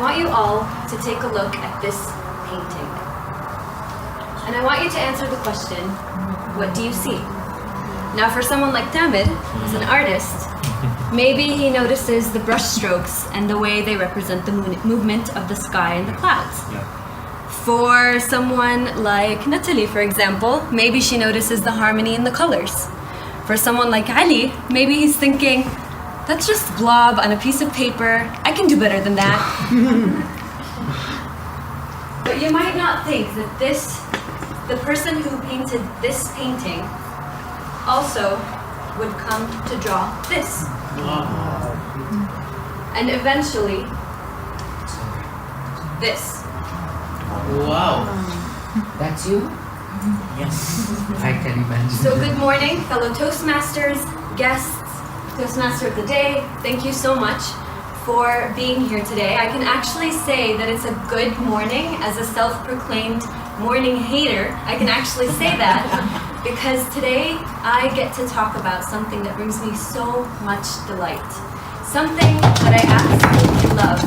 want you all to take a look at this painting. And I want you to answer the question, what do you see? Now for someone like Tamir, who's an artist, maybe he notices the brush strokes and the way they represent the movement of the sky and the clouds. Yeah. For someone like Natalie, for example, maybe she notices the harmony in the colors. For someone like Ali, maybe he's thinking, that's just blob on a piece of paper. I can do better than that. But you might not think that the person who painted this painting also would come to draw this. Wow. And eventually, this. Wow. That's you? Yes. I can imagine. So good morning, fellow Toastmasters, guests, Toastmaster of the Day. Thank you so much for being here today. I can actually say that it's a good morning as a self-proclaimed morning hater. I can actually say that because today I get to talk about something that brings me so much delight. Something that I absolutely love,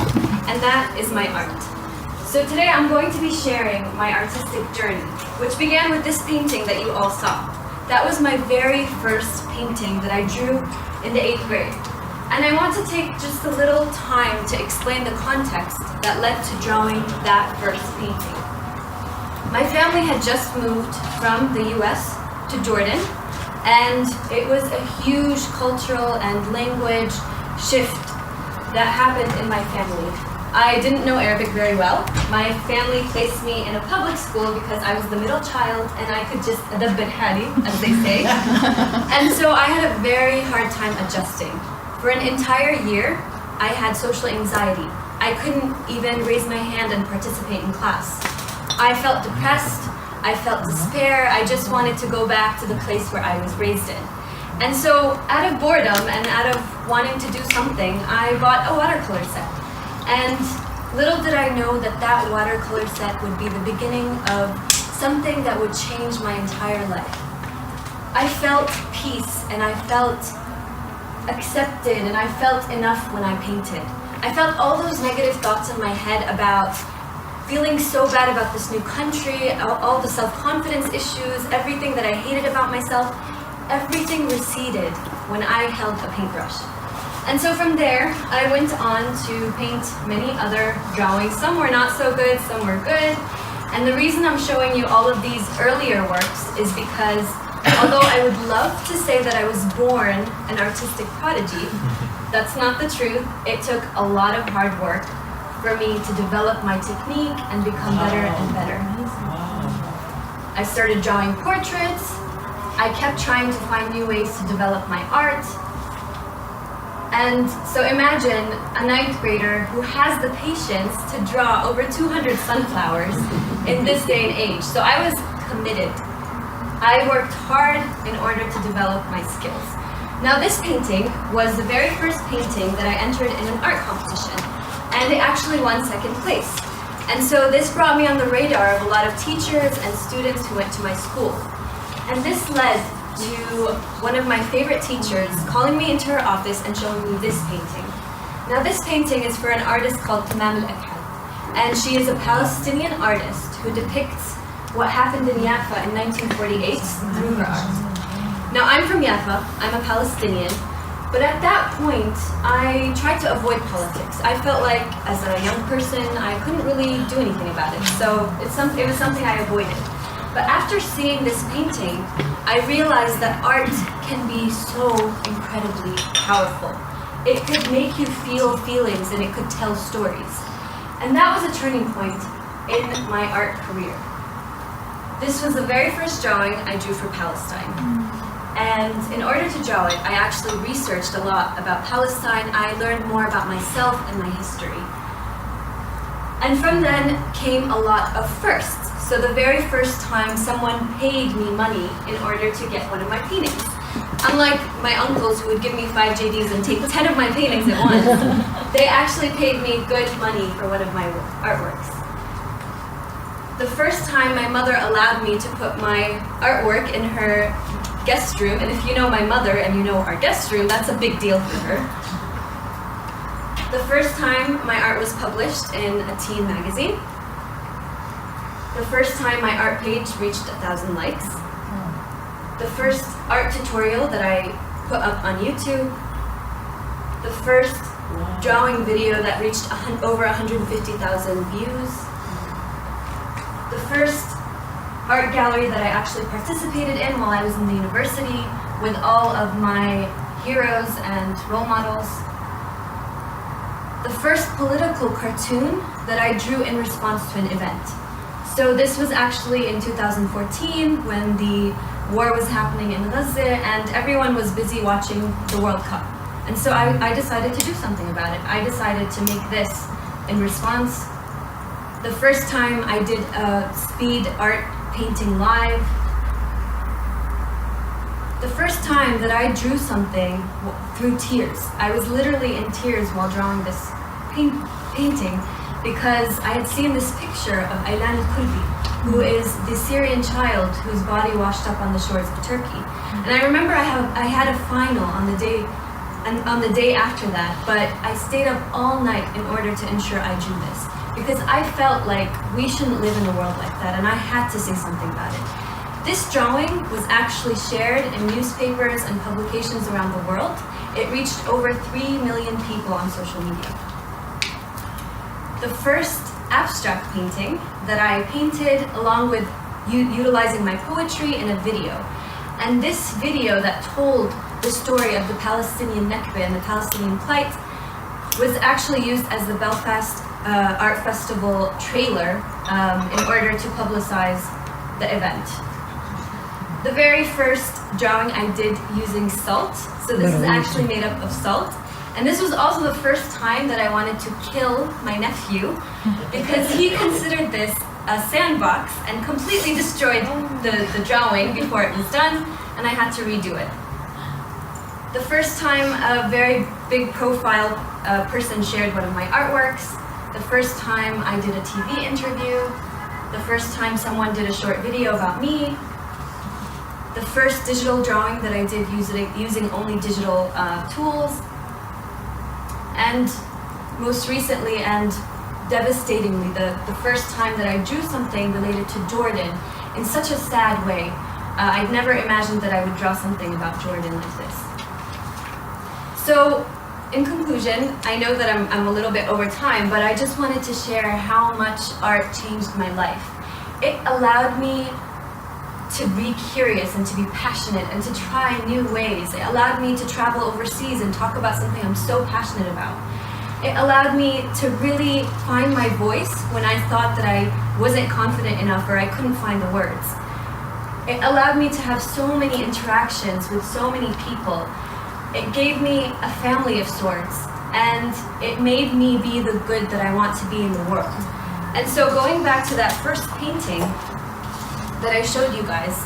and that is my art. So today I'm going to be sharing my artistic journey, which began with this painting that you all saw. That was my very first painting that I drew in the 8th grade. And I want to take just a little time to explain the context that led to drawing that first painting. My family had just moved from the US to Jordan, and it was a huge cultural and language shift that happened in my family. I didn't know Arabic very well. My family placed me in a public school because I was the middle child and I could just adabbir hali, as they say. And so I had a very hard time adjusting. For an entire year, I had social anxiety. I couldn't even raise my hand and participate in class. I felt depressed, I felt despair, I just wanted to go back to the place where I was raised in. And so out of boredom and out of wanting to do something, I bought a watercolor set. And little did I know that that watercolor set would be the beginning of something that would change my entire life. I felt peace and I felt accepted and I felt enough when I painted. I felt all those negative thoughts in my head about feeling so bad about this new country, all the self-confidence issues, everything that I hated about myself, everything receded when I held a paintbrush. And so from there, I went on to paint many other drawings. Some were not so good, some were good. And the reason I'm showing you all of these earlier works is because although I would love to say that I was born an artistic prodigy, that's not the truth. It took a lot of hard work for me to develop my technique and become better and better. I started drawing portraits. I kept trying to find new ways to develop my art. And so imagine a 9th grader who has the patience to draw over 200 sunflowers in this day and age. So I was committed. I worked hard in order to develop my skills. Now this painting was the very first painting that I entered in an art competition, and it actually won 2nd place. And so this brought me on the radar of a lot of teachers and students who went to my school. And this led to one of my favorite teachers calling me into her office and showing me this painting. Now this painting is for an artist called Tamam al-Akhal, and she is a Palestinian artist who depicts what happened in Jaffa in 1948 through her art. Now I'm from Jaffa, I'm a Palestinian, but at that point I tried to avoid politics. I felt like as a young person I couldn't really do anything about it, so it was something I avoided. But after seeing this painting, I realized that art can be so incredibly powerful. It could make you feel feelings and it could tell stories. And that was a turning point in my art career. This was the very first drawing I drew for Palestine. And in order to draw it, I actually researched a lot about Palestine. I learned more about myself and my history. And from then came a lot of firsts. So the very first time someone paid me money in order to get one of my paintings. Unlike my uncles who would give me 5 JDs and take 10 of my paintings at once, they actually paid me good money for one of my artworks. The first time my mother allowed me to put my artwork in her guest room, and if you know my mother and you know our guest room, that's a big deal for her. The first time my art was published in a teen magazine. The first time my art page reached 1,000 likes. The first art tutorial that I put up on YouTube. The first drawing video that reached over 150,000 views. The first art gallery that I actually participated in while I was in the university with all of my heroes and role models. The first political cartoon that I drew in response to an event. So this was actually in 2014 when the war was happening in Gaza and everyone was busy watching the World Cup. And so I decided to do something about it. I decided to make this in response. The first time I did a speed art painting live. The first time that I drew something through tears. I was literally in tears while drawing this painting because I had seen this picture of Aylan al-Kurdi, who is the Syrian child whose body washed up on the shores of Turkey. And I remember I had a final on the day after that, but I stayed up all night in order to ensure I drew this because I felt like we shouldn't live in a world like that and I had to say something about it. This drawing was actually shared in newspapers and publications around the world. It reached over 3 million people on social media. The first abstract painting that I painted along with utilizing my poetry in a video. And this video that told the story of the Palestinian Nakba and the Palestinian plight was actually used as the Belfast Art Festival trailer in order to publicize the event. The very first drawing I did using salt, so this is actually made up of salt. And this was also the first time that I wanted to kill my nephew because he considered this a sandbox and completely destroyed the drawing before it was done, and I had to redo it. The first time a very big profile person shared one of my artworks, the first time I did a TV interview, the first time someone did a short video about me, the first digital drawing that I did using only digital tools, and most recently and devastatingly, the first time that I drew something related to Jordan in such a sad way. I'd never imagined that I would draw something about Jordan like this. So, in conclusion, I know that I'm a little bit over time, but I just wanted to share how much art changed my life. It allowed me to be curious and to be passionate and to try new ways. It allowed me to travel overseas and talk about something I'm so passionate about. It allowed me to really find my voice when I thought that I wasn't confident enough or I couldn't find the words. It allowed me to have so many interactions with so many people. It gave me a family of sorts, and it made me be the good that I want to be in the world. And so going back to that first painting that I showed you guys,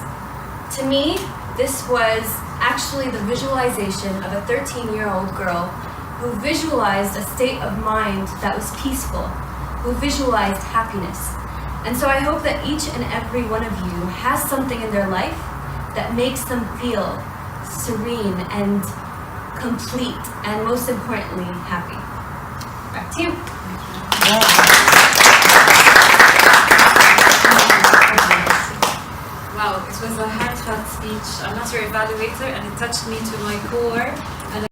to me, this was actually the visualization of a 13-year-old girl who visualized a state of mind that was peaceful, who visualized happiness. And so I hope that each and every one of you has something in their life that makes them feel serene and complete, and most importantly, happy. Back to you. Wow, it was a heartfelt speech. I'm not your evaluator, and it touched me to my core.